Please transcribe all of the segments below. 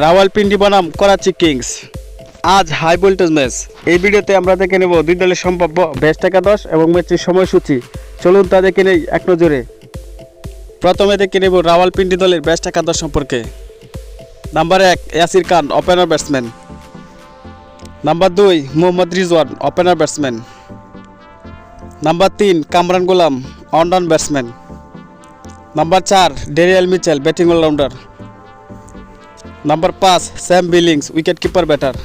রাওয়ালপিন্ডি বনাম করাচি কিংস। আজ high voltage match. এই ভিডিওতে আমরা দেখে নেব দুই দলের সম্ভাব্য বেস্ট একাদশ এবং ম্যাচের সময়সূচি। চলুন তা দেখে নেই এক নজরে। প্রথমে দেখে নেব রাওয়ালপিন্ডি দলের বেস্ট একাদশ সম্পর্কে। Number 1 Yasir Khan, opener batsman. Number 2 Mohammad Rizwan, opener batsman. Number 3 Kamran Ghulam, on batsman. Number 4 Daryl Mitchell, batting allrounder. Number 5 Sam Billings, wicket keeper batter.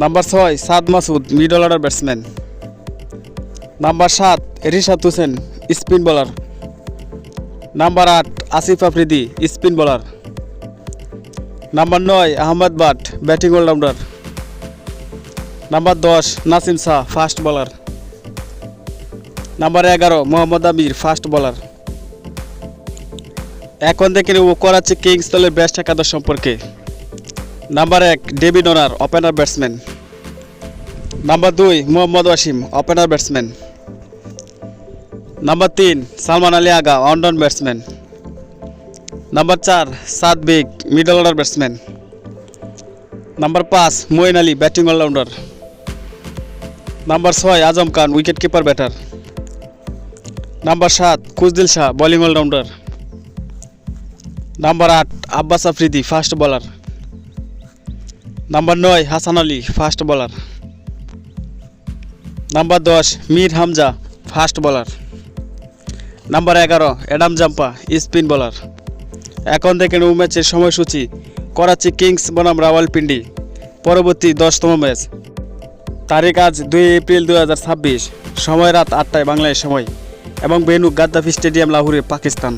Number 6 Saad Masood, middle order batsman. Number 7 Rishad Hossain, spin bowler. Number 8 Asif Afridi, spin bowler. Number 9 Ahmed Butt, batting allrounder. Number 10 Naseem Shah, fast bowler. Number 11 Mohammad Aamir, fast bowler. এখন দেখে নেব Karachi Kings দলের best একাদশ সম্পর্কে। Number 1 David Warner, opener batsman. Number 2 Mohammad Wasim, opener batsman. Number 3 Salman Ali Agha, on batsman. Number 4 Saad Baig, middle order batsman. Number 5 Moeen Ali, batting allrounder. Number 6 Azam Khan, wicket keeper batter. Number 7 Khushdil Shah, bowling allrounder. Number 8 Abbas Afridi, fast bowler. Number 9 Hasan Ali, fast bowler. Number 10 Mir Hamza, fast bowler. Number 11 Adam Zampa, spin bowler. এখন দেখে নেব ম্যাচের সময়সূচি। Karachi Kings বনাম রাওয়ালপিন্ডি, পরবর্তী 10তম match. তারিখ আজ 2 April 2026, সময় রাত 8টায় বাংলাদেশ সময় এবং ভেন্যু গাদ্দাফি স্টেডিয়াম, লাহোরে, পাকিস্তান।